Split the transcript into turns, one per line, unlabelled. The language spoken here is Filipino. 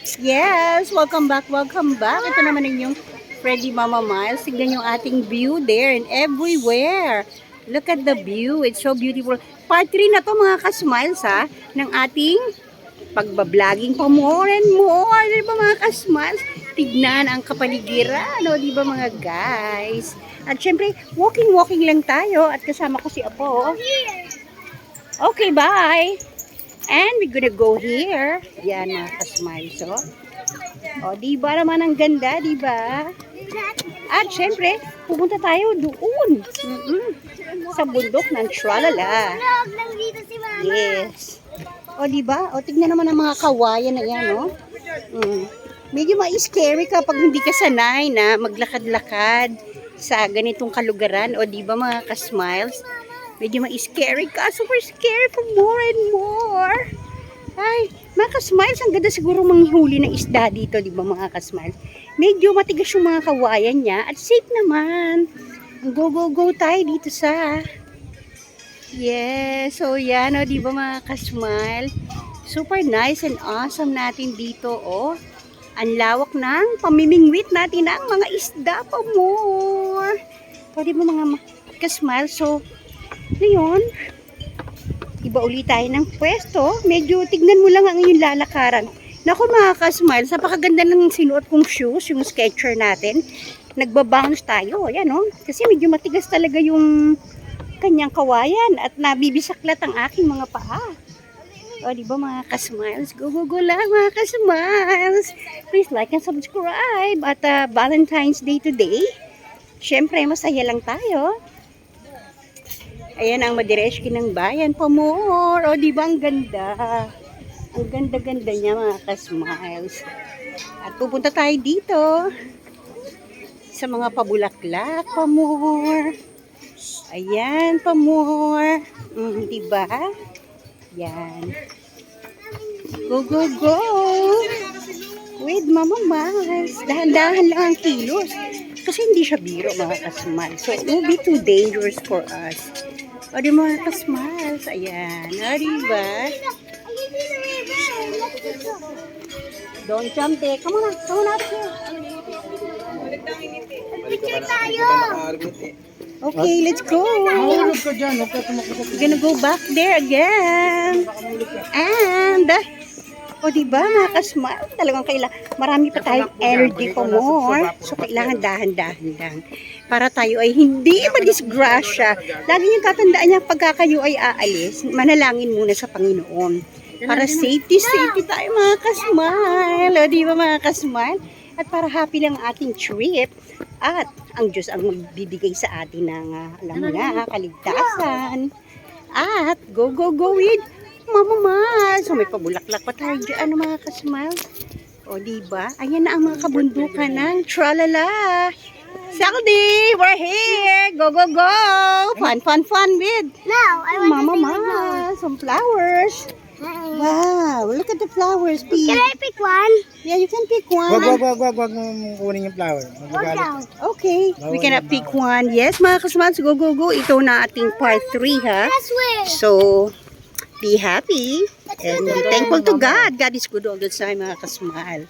Yes, welcome back, welcome back. Ito naman yung Freddy Mama Miles. Tignan yung ating view there and everywhere. Look at the view, it's so beautiful. Part 3 na to mga ka-smiles ha, ng ating pagbabloging pa more and more. Diba mga ka-smiles? Tignan ang kapaligiran, no? Diba mga guys? At syempre, walking lang tayo at kasama ko si Apo. Okay, bye! And we're gonna go here. Yan mga ka-smiles, oh. O, diba naman ang ganda, diba? At syempre, pupunta tayo doon. Sa bundok ng Tralala. Yes. O, diba? O, tignan naman ang mga kawayan na yan, oh. Medyo ma-scary kapag hindi ka sanay na maglakad-lakad sa ganitong kalugaran. O, diba mga ka-smiles? Medyo ma-scary ka. Super scary for more and more. Ay, mga ka-smiles, ang ganda siguro manghihuli ng isda dito, di ba mga ka-smiles? Medyo matigas yung mga kawayan niya at safe naman. Go tayo dito sa... Yes, so yan, o, di ba mga ka-smile? Super nice and awesome natin dito, oh. Ang lawak ng pamimingwit natin ng mga isda pa more. O, di ba mga ka-smile? So, ngayon, iba ulit tayo ng pwesto. Medyo tignan mo lang ang iyong lalakaran. Naku mga ka-smile, napakaganda ng sinuot kong shoes, yung Skechers natin. Nagbabounce tayo, yan o. Kasi medyo matigas talaga yung kanyang kawayan at nabibisaklat ang aking mga paa. O diba mga ka-smiles? Go lang mga ka-smiles. Please like and subscribe. At Valentine's Day today. Syempre, masaya lang tayo. Ayan ang madireski ng bayan pa more. O, di ba ang ganda? Ang ganda-ganda niya mga ka-smiles. At pupunta tayo dito sa mga pabulaklak pa more. Ayan pa more. Di ba? Yan. Go! With Mama Miles. Dahan-dahan lang ang kilos. Kasi hindi siya biro mga ka-smiles. So, it will be too dangerous for us. O di mga ka-smiles, ayan. O diba? Don't jump there. Come on out here.
Picture tayo!
Okay, let's go. We're gonna go back there again. And, o diba mga ka-smile, talagang kailangan, marami pa tayong energy pa more. So, kailangan dahan-dahan lang. Para tayo ay hindi madisgrasya. Lagi niyong tatandaan niya pagka kayo ay aalis, manalangin muna sa Panginoon. Para safety tayo mga ka-smile. O diba mga ka-smile? At para happy lang ating trip. At ang Diyos ang magbibigay sa atin ng, alam mo na, kaligtasan. At go with Mama Miles. So may pabulaklak pa tayo dyan, mga ka-smile. O diba? Ayan na ang mga kabundukan ng Tralala. Saturday, we're here. Go! Fun with Mama Miles. Some flowers. Wow, look at the flowers, P.
Can I pick one?
Yeah, you can pick one.
Wag mong kunin yung flower.
Okay, we can pick one. Yes, mga kasmats, go. Ito na ating part 3, ha? So, be happy and be thankful to God. God is good all the time, mga kasmal.